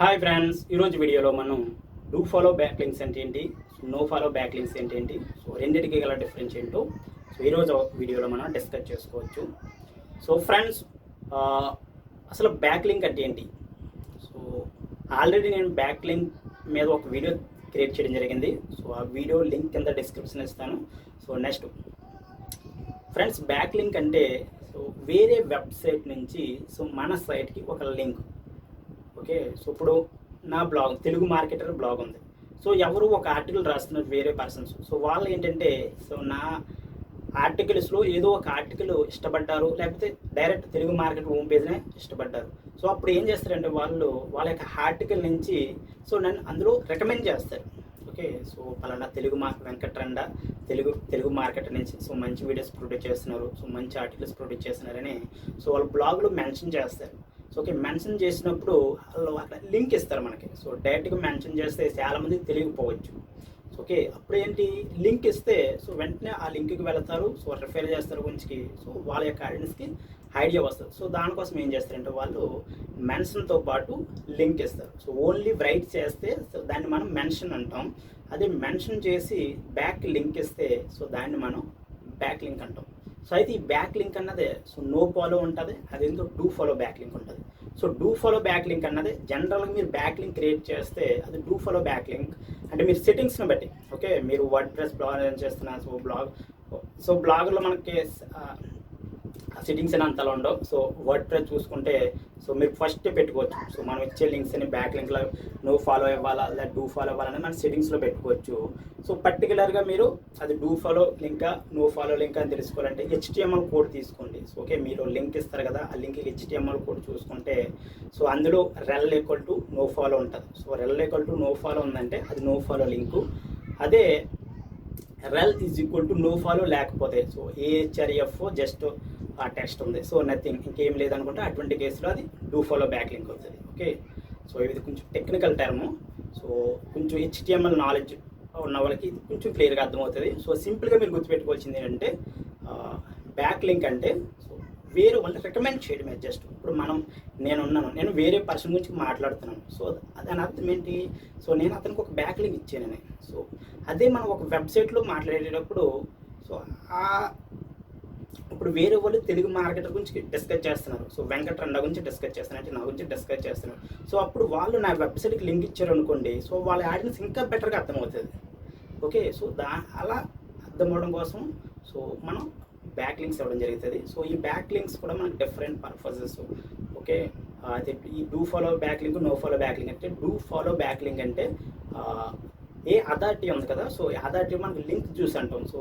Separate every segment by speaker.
Speaker 1: Hi friends, ఈరోజు వీడియోలో మనం డూ ఫాలో బ్యాక్ లింక్స్ అంటే ఏంటి, నో ఫాలో బ్యాక్ లింక్స్ అంటే ఏంటి, సో రెండింటికి గల డిఫరెన్స్ ఏంటో సో ఈరోజు వీడియోలో మనం డిస్కస్ చేసుకోవచ్చు. సో ఫ్రెండ్స్, అసలు బ్యాక్ లింక్ అంటే ఏంటి? సో ఆల్రెడీ నేను బ్యాక్ లింక్ మీద ఒక వీడియో క్రియేట్ చేయడం జరిగింది. సో ఆ వీడియో లింక్ కింద డిస్క్రిప్షన్ ఇస్తాను. So next friends, back link అంటే సో వేరే వెబ్సైట్ నుంచి సో మన సైట్కి ఒక లింక్. ఓకే, సో ఇప్పుడు నా బ్లాగ్ తెలుగు మార్కెటర్ బ్లాగ్ ఉంది. సో ఎవరు ఒక ఆర్టికల్ రాస్తున్నారు వేరే పర్సన్స్. సో వాళ్ళు ఏంటంటే సో నా ఆర్టికల్స్లో ఏదో ఒక ఆర్టికల్ ఇష్టపడ్డారు, లేకపోతే డైరెక్ట్ తెలుగు మార్కెట్ హోమ్ పేజ్నే ఇష్టపడ్డారు. సో అప్పుడు ఏం చేస్తారంటే వాళ్ళు వాళ్ళ యొక్క ఆర్టికల్ నుంచి సో నన్ను అందులో రికమెండ్ చేస్తారు. ఓకే, సో పలానా వెంకట్రండ తెలుగు మార్కెట్ నుంచి సో మంచి వీడియోస్ ప్రొడ్యూస్ చేస్తున్నారు, సో మంచి ఆర్టికల్స్ ప్రొడ్యూస్ చేస్తున్నారని సో వాళ్ళ బ్లాగ్లో మెన్షన్ చేస్తారు. సో ఓకే, మెన్షన్ చేసినప్పుడు వాళ్ళు అక్కడ లింక్ ఇస్తారు మనకి. సో డైరెక్ట్గా మెన్షన్ చేస్తే చాలామందికి తెలియకపోవచ్చు. సో ఓకే, అప్పుడు ఏంటి, లింక్ ఇస్తే సో వెంటనే ఆ లింక్కి వెళతారు, సో రిఫర్ చేస్తారు గురించి. సో వాళ్ళ యొక్క ఆడియన్స్కి ఐడియా వస్తుంది. సో దానికోసం ఏం చేస్తారంటే వాళ్ళు మెన్షన్తో పాటు లింక్ ఇస్తారు. సో ఓన్లీ రైట్ చేస్తే సో దాన్ని మనం మెన్షన్ అంటాం. అదే మెన్షన్ చేసి బ్యాక్ లింక్ ఇస్తే సో దాన్ని మనం బ్యాక్ లింక్ అంటాం. సో అయితే ఈ బ్యాక్ లింక్ అన్నదే సో నో ఫాలో ఉంటుంది, అదేంటో డూ ఫాలో బ్యాక్ లింక్ ఉంటుంది. So do follow back link అన్నది జనరల్గా మీరు బ్యాక్ లింక్ క్రియేట్ చేస్తే అది డూ ఫాలో బ్యాక్ లింక్ అంటే మీరు సెట్టింగ్స్ని బట్టి. ఓకే, మీరు వర్డ్ ప్రెస్ బ్లాగ్ ఏం చేస్తున్నారు, సో బ్లాగ్లో మనకి సెట్టింగ్స్ అని అంతలా ఉండవు. సో వర్డ్ ప్రెస్ చూసుకుంటే సో మీరు ఫస్ట్ పెట్టుకోవచ్చు. సో మనం ఇచ్చే లింక్స్ అని బ్యాక్ లింక్లో నో ఫాలో ఇవ్వాలా లేదా డూ ఫాలో ఇవ్వాలని మనం సెట్టింగ్స్లో పెట్టుకోవచ్చు. సో పర్టికులర్గా మీరు అది డూ ఫాలో లింకా నో ఫాలో లింక్ అని తెలుసుకోవాలంటే HTML కోడ్ తీసుకోండి. సో ఓకే, మీరు లింక్ ఇస్తారు కదా, ఆ లింక్కి HTML కోడ్ చూసుకుంటే సో అందులో rel = నో ఫాలో ఉంటుంది. సో rel = నో ఫాలో ఉందంటే అది నో ఫాలో లింకు. అదే rel = నో ఫాలో లేకపోతే సో AHREF జస్ట్ ఆ టెక్స్ట్ ఉంది, సో నథింగ్, ఇంకేం లేదనుకుంటే అటువంటి కేసులో అది డూ ఫాలో బ్యాక్ లింక్ అవుతుంది. ఓకే, సో ఇది కొంచెం టెక్నికల్ టర్ము. సో కొంచెం HTML నాలెడ్జ్ ఉన్న వాళ్ళకి ఇది కొంచెం క్లియర్గా అర్థమవుతుంది. సో సింపుల్గా మీరు గుర్తుపెట్టుకోవాల్సింది ఏంటంటే బ్యాక్ లింక్ అంటే సో వేరే వాళ్ళని రికమెండ్ చేయడమే. జస్ట్ ఇప్పుడు నేను వేరే పర్సన్ గురించి మాట్లాడుతున్నాను. సో దాని అర్థం ఏంటి, సో నేను అతనికి ఒక బ్యాక్ లింక్ ఇచ్చానని. సో అదే మనం ఒక వెబ్సైట్లో మాట్లాడేటప్పుడు సో ఇప్పుడు వేరే వాళ్ళు తెలుగు మార్కెటర్ గురించి డిస్కస్ చేస్తున్నారు. సో వెంకట్రండ గురించి డిస్కస్ చేస్తున్నారు, అంటే నా గురించి డిస్కస్ చేస్తున్నారు. సో అప్పుడు వాళ్ళు నా వెబ్సైట్కి లింక్ ఇచ్చారు అనుకోండి, సో వాళ్ళ ఆడియన్స్ ఇంకా బెటర్గా అర్థమవుతుంది. ఓకే, సో అలా అర్థమవడం కోసం సో మనం బ్యాక్ లింక్స్ ఇవ్వడం జరుగుతుంది. సో ఈ బ్యాక్ లింక్స్ కూడా మనకు డిఫరెంట్ పర్పసెస్. ఓకే, అయితే ఈ do follow back link no follow back link అంటే డూ ఫాలో బ్యాక్ లింక్ అంటే ఏ అథారిటీ ఉంది కదా, సో అథారిటీ మనకు లింక్ జ్యూస్ అంటాం. సో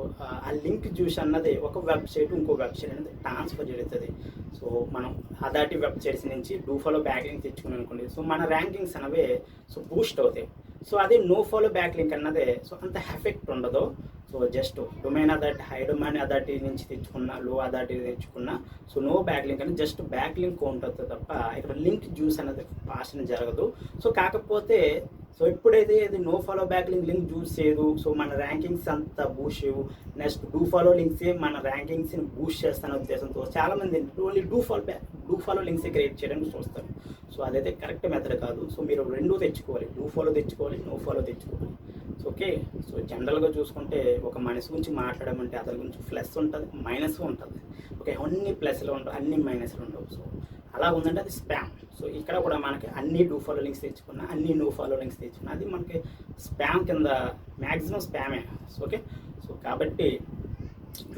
Speaker 1: ఆ లింక్ జ్యూస్ అన్నది ఒక వెబ్సైట్ ఇంకో వెబ్సైట్ అనేది ట్రాన్స్ఫర్ జరుగుతుంది. సో మనం అథారిటీ వెబ్సైట్స్ నుంచి డూ ఫాలో బ్యాక్ లింక్ తెచ్చుకుని అనుకోండి, సో మన ర్యాంకింగ్స్ అనేవి సో బూస్ట్ అవుతాయి. సో అదే నో ఫాలో బ్యాక్ లింక్ అన్నదే సో అంత ఎఫెక్ట్ ఉండదు. So just domain authority, high domain authority నుంచి తెచ్చుకున్న, లో అథారిటీ తెచ్చుకున్న సో నో బ్యాక్ లింక్ అని జస్ట్ బ్యాక్ లింక్ ఉంటుంది తప్ప ఇక్కడ లింక్ జ్యూస్ అనేది పాషన్ జరగదు. సో కాకపోతే సో ఎప్పుడైతే ఇది no follow back link juice చేయదు, సో మన ర్యాంకింగ్స్ అంతా బూస్ట్ చేయవు. నెక్స్ట్ డూ ఫాలో లింక్సే మన ర్యాంకింగ్స్ని బూస్ట్ చేస్తాన ఉద్దేశంతో చాలామంది ఓన్లీ డూ ఫాలో లింక్సే క్రియేట్ చేయడానికి చూస్తారు. సో అదైతే కరెక్ట్ మెథడ్ కాదు. సో మీరు రెండూ తెచ్చుకోవాలి, డూ ఫాలో తెచ్చుకోవాలి, నో ఫాలో తెచ్చుకోవాలి. సో ఓకే, సో జనరల్గా చూసుకుంటే ఒక మనిషి గురించి మాట్లాడమంటే అతని గురించి ప్లస్ ఉంటుంది, మైనస్ ఉంటుంది. ఓకే, అన్ని ప్లస్లు ఉంటాయి, అన్ని మైనస్లు ఉండవు. సో అలా ఉందంటే అది స్పామ్. సో ఇక్కడ కూడా మనకి అన్ని డూ ఫాలో లింక్స్ తెచ్చుకున్నా, అన్ని నో ఫాలో లింక్స్ తెచ్చుకున్నా అది మనకి స్పామ్ కింద మ్యాక్సిమం స్పామే. సో ఓకే, సో కాబట్టి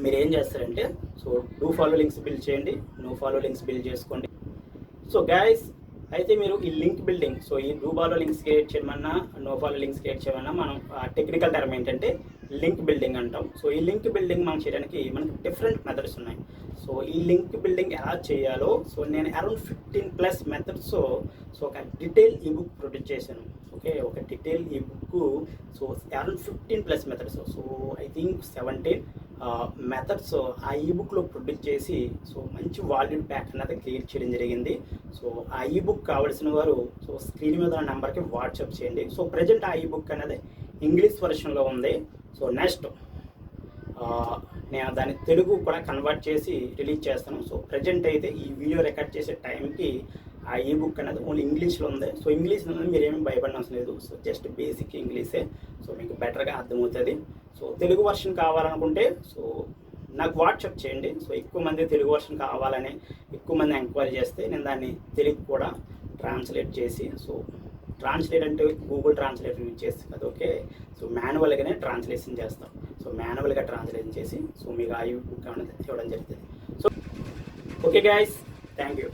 Speaker 1: మీరు ఏం చేస్తారంటే so do follow links build చేయండి, నో ఫాలో లింక్స్ బిల్డ్ చేసుకోండి. సో గైస్, అయితే మీరు ఈ లింక్ బిల్డింగ్, సో ఈ డూ ఫాలో లింక్స్ క్రియేట్ చేయమన్నా నో ఫాలో లింక్స్ క్రియేట్ చేయమన్నా మనం టెక్నికల్ టర్మ్ ఏంటంటే లింక్ బిల్డింగ్ అంటాం. సో ఈ లింక్ బిల్డింగ్ మనం చేయడానికి మనకి డిఫరెంట్ మెథడ్స్ ఉన్నాయి. సో ఈ లింక్ బిల్డింగ్ ఎలా చేయాలో సో నేను అరౌండ్ 15+ మెథడ్స్ సో ఒక డీటెయిల్ ఈబుక్ ప్రొడ్యూస్ చేశాను. ఓకే, ఒక detail ebook so around 15+ methods, so I think 17 methods ఆ ఈబుక్లో ప్రొడ్యూస్ చేసి సో మంచి వాల్యూమ్ ప్యాక్ అన్నది క్రియేట్ చేయడం జరిగింది. సో ఆ ఈబుక్ కావాల్సిన వారు సో స్క్రీన్ మీద ఉన్న నెంబర్కి వాట్సాప్ చేయండి. సో ప్రజెంట్ ఆ ఈబుక్ అనేది ఇంగ్లీష్ వర్షన్లో ఉంది. సో నెక్స్ట్ నేను దాన్ని తెలుగు కూడా కన్వర్ట్ చేసి రిలీజ్ చేస్తాను. సో ప్రజెంట్ అయితే ఈ వీడియో రికార్డ్ చేసే టైంకి ఆ ఈ బుక్ అనేది ఓన్లీ ఇంగ్లీష్లో ఉంది. సో ఇంగ్లీష్ అనేది మీరు ఏమీ భయపడిన అవసరం లేదు. సో జస్ట్ బేసిక్ ఇంగ్లీషే. సో మీకు బెటర్గా అర్థమవుతుంది. సో తెలుగు వర్షన్ కావాలనుకుంటే సో నాకు వాట్సాప్ చేయండి. సో ఎక్కువ మంది తెలుగు వర్షన్ కావాలని ఎక్కువ మంది ఎంక్వైరీ చేస్తే నేను దాన్ని తెలుగు కూడా ట్రాన్స్లేట్ చేసి, సో ట్రాన్స్లేట్ అంటే గూగుల్ ట్రాన్స్లేట్ యూజ్ చేసి అది ఓకే. సో మాన్యువల్గానే ట్రాన్స్లేషన్ చేస్తాం. సో మాన్యువల్గా ట్రాన్స్లేషన్ చేసి సో మీకు ఆ బుక్ అనేది ఇవ్వడం జరుగుతుంది. So okay guys, thank you.